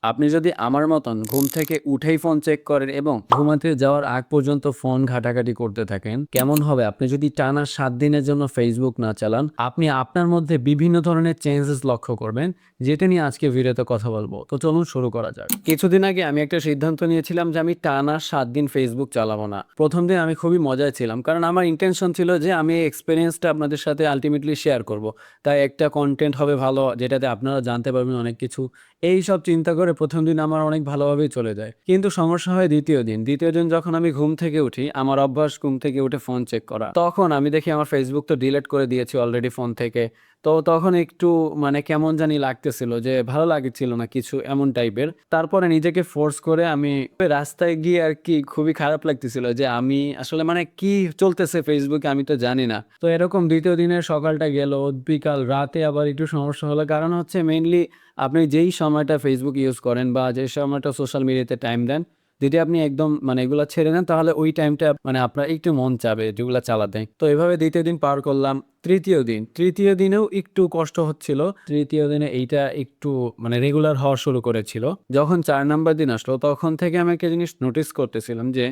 আপনি যদি আমার মতন ঘুম থেকে উঠেই ফোন চেক করেন এবং ঘুমাতে যাওয়ার আগ পর্যন্ত ফোন ঘাটাঘাটি করতে থাকেন, কেমন হবে? আপনি যদি টানা ৭ দিনের জন্য ফেসবুক না চালান, আপনি আপনার মধ্যে বিভিন্ন ধরনের চেঞ্জেস লক্ষ্য করবেন, যেটা নিয়ে আজকে ভিডিওতে কথা বলবো। তো চলুন শুরু করা যাক। কিছুদিন আগে আমি একটা সিদ্ধান্ত নিয়েছিলাম যে আমি টানা ৭ দিন ফেসবুক চালাবো না। ১ম দিন আমি খুবই মজায় ছিলাম। কারণ আমার ইনটেনশন ছিল যে আমি এই এক্সপেরিয়েন্সটা আপনাদের সাথে আল্টিমেটলি শেয়ার করব। তাই একটা কনটেন্ট হবে ভালো, যেটাতে আপনারা জানতে পারবেন অনেক কিছু। এইসব চিন্তা করে ১ম দিন আমার অনেক ভালোভাবেই চলে যায়। কিন্তু সমস্যা হয় ২য় দিন। ২য় দিন যখন আমি ঘুম থেকে উঠি, আমার অভ্যাস ঘুম থেকে উঠে ফোন চেক করা। তখন আমি দেখি আমার Facebook তো ডিলিট করে দিয়েছি অলরেডি ফোন থেকে। তো তখন একটু মানে কেমন জানি লাগতেছিল যে ভালো লাগছিল না কিছু এমন টাইপের। তারপরে নিজেকে ফোর্স করে আমি রাস্তায় গিয়ে আরকি খুবই খারাপ লাগতেছিল যে আমি আসলে মানে কি চলতেছে Facebook এ আমি তো জানি না। তো এরকম ২য় দিনের সকালটা গেল, বিকাল, রাতে আবার একটু সমস্যা হলো। কারণ হচ্ছে মেইনলি আপনি যেই সময়টা Facebook ইউজ করেন বা যে সময়টা সোশ্যাল মিডিয়াতে টাইম দেন, যদি আপনি একদম মানে এগুলা ছেড়ে দেন তাহলে ওই টাইমটা মানে আপনার একটু মন চাবে যেগুলা চালাতে। তো এভাবে ২য় দিন পার করলাম। ৩য় দিনেও একটু কষ্ট হচ্ছিল। ৩য় দিনে এইটা একটু মানে রেগুলার হওয়া শুরু করেছিল। যখন ৪ নাম্বার দিন আসলো তখন থেকে আমি একটা জিনিস নোটিস করতেছিলাম যে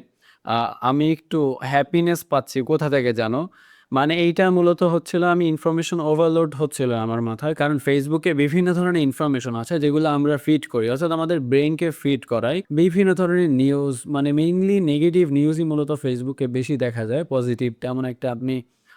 আ আমি একটু হ্যাপিনেস পাচ্ছি কোথা থেকে জানো? মানে এইটা মূলত হচ্ছিল আমি ইনফরমেশন ওভারলোড হচ্ছিল আমার মাথায়। কারণ Facebook এ বিভিন্ন ধরনের ইনফরমেশন আছে যেগুলো আমরা ফিড করি। অর্থাৎ আমাদের ব্রেইনকে ফিড করাই। বিভিন্ন ধরনের নিউজ মানে মেইনলি নেগেটিভ নিউজই মূলত Facebook এ বেশি দেখা যায়। পজিটিভ তেমন একটা আপনি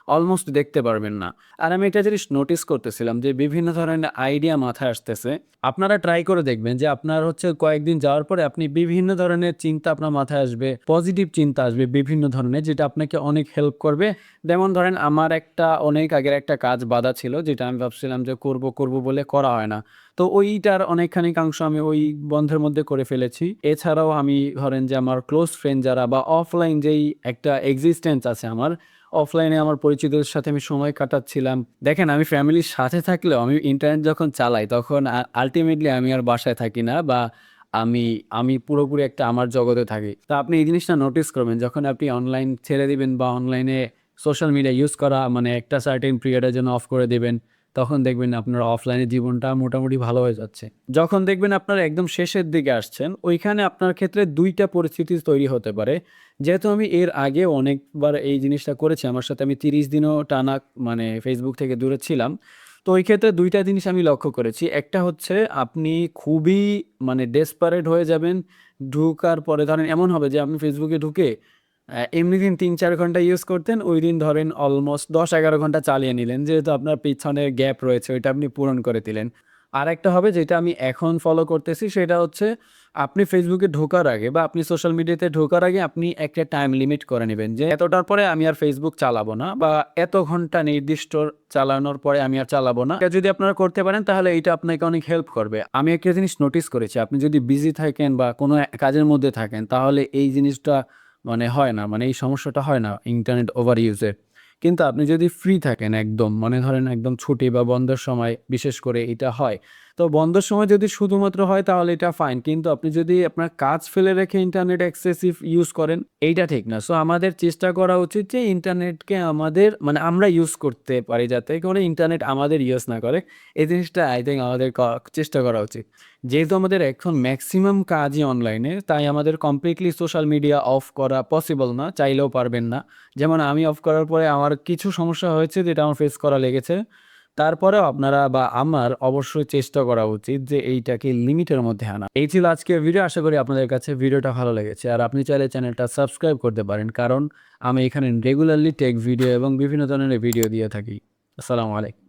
অলমোস্ট দেখতে পারবেন না। আর আমি একটা জিনিস নোটিস করতেছিলাম যে বিভিন্ন ধরনের আইডিয়া মাথায় আসতেছে। আপনারা ট্রাই করে দেখবেন যে আপনার হচ্ছে কয়েকদিন যাওয়ার পরে আপনি বিভিন্ন ধরনের চিন্তা আপনার মাথায় আসবে। পজিটিভ চিন্তা আসবে বিভিন্ন ধরনের, যেটা আপনাকে অনেক হেল্প করবে। যেমন ধরেন আমার একটা অনেক আগের একটা কাজ বাঁধা ছিল, যেটা আমি ভাবছিলাম যে করব বলে করা হয় না। তো ওইটার অনেকখানিকাংশ আমি ওই বন্ধের মধ্যে করে ফেলেছি। এছাড়াও আমি ধরেন যে আমার ক্লোজ ফ্রেন্ড যারা বা অফলাইন যেই একটা এক্সিস্টেন্স আছে আমার, অফলাইনে আমার পরিচিতদের সাথে আমি সময় কাটাচ্ছিলাম। দেখেন আমি ফ্যামিলির সাথে থাকলেও আমি ইন্টারনেট যখন চালাই তখন আল্টিমেটলি আমি আর বাসায় থাকি না বা আমি আমি পুরোপুরি একটা আমার জগতে থাকি। তো আপনি এই জিনিসটা নোটিস করবেন যখন আপনি অনলাইন ছেড়ে দিবেন বা অনলাইনে সোশ্যাল মিডিয়া ইউজ করা মানে একটা সার্টেন পিরিয়ডের জন্য অফ করে দিবেন। তখন দেখবেন আপনার অফলাইনে জীবনটা মোটামুটি ভালো হয়ে যাচ্ছে। যখন দেখবেন আপনারা একদম শেষের দিকে আসছেন, ওইখানে আপনার ক্ষেত্রে ২ টা পরিস্থিতি তৈরি হতে পারে। যেহেতু আমি এর আগেও অনেকবার এই জিনিসটা করেছি, আমার সাথে আমি ৩০ দিনও টানা মানে Facebook থেকে দূরে ছিলাম। তো ওই ক্ষেত্রে ২ টা জিনিস আমি লক্ষ্য করেছি। একটা হচ্ছে আপনি খুবই মানে ডেসপারেট হয়ে যাবেন। ঢুকার পরে ধরেন এমন হবে যে আপনি Facebook এ ঢুকে এমনিদিন ৩-৪ ঘন্টা ইউজ করতেন, ঐদিন ধরেন অলমোস্ট ১০-১১ ঘন্টা চালিয়ে নিলেন। যেহেতু আপনার পিছনে গ্যাপ রয়েছে ওইটা আপনি পূরণ করে দিলেন। আরেকটা হবে যেটা আমি এখন ফলো করতেছি, সেটা হচ্ছে আপনি Facebook এ ঢোকার আগে বা আপনি সোশ্যাল মিডিয়াতে ঢোকার আগে আপনি একটা টাইম লিমিট করে নিবেন যে এতটার পরে আমি আর Facebook চালাবো না বা এত ঘন্টা নির্দিষ্ট চালানোর পরে আমি আর চালাবো না। এটা যদি আপনারা করতে পারেন তাহলে এইটা আপনাকে অনেক হেল্প করবে। আমি একটা জিনিস নোটিস করেছি, আপনি যদি বিজি থাকেন বা কোনো কাজের মধ্যে থাকেন তাহলে এই জিনিসটা মানে হয় না। মানে এই সমস্যাটা হয় না ইন্টারনেট ওভার ইউজের। কিন্তু আপনি যদি ফ্রি থাকেন একদম, মনে ধরেন একদম ছুটি বা বন্ধের সময় বিশেষ করে এটা হয়। তো বন্ধের সময় যদি শুধুমাত্র হয় তাহলে এটা ফাইন। কিন্তু আপনি যদি আপনার কাজ ফেলে রেখে ইন্টারনেট এক্সেসিভ ইউজ করেন, এইটা ঠিক না। সো আমাদের চেষ্টা করা উচিত যে ইন্টারনেটকে আমাদের মানে আমরা ইউজ করতে পারি যাতে করে ইন্টারনেট আমাদের ইউজ না করে। এই জিনিসটা আই থিংক আমাদের চেষ্টা করা উচিত। যেহেতু আমাদের এখন মেক্সিমাম কাজই অনলাইনে, তাই আমাদের কমপ্লিটলি সোশ্যাল মিডিয়া অফ করা পসিবল না, চাইলেও পারবেন না। যেমন আমি অফ করার পরে আমার কিছু সমস্যা হয়েছে যেটা আমার ফেস করা লেগেছে। তারপরেও আপনারা বা আমার অবশ্যই চেষ্টা করা উচিত যে এইটাকে লিমিটের মধ্যে আনা। এই ছিল আজকের ভিডিও। আশা করি আপনাদের কাছে ভিডিওটা ভালো লেগেছে। আর আপনি চাইলে চ্যানেলটা সাবস্ক্রাইব করতে পারেন। কারণ আমি এখানে রেগুলারলি টেক ভিডিও এবং বিভিন্ন ধরনের ভিডিও দিয়ে থাকি। আসসালামু আলাইকুম।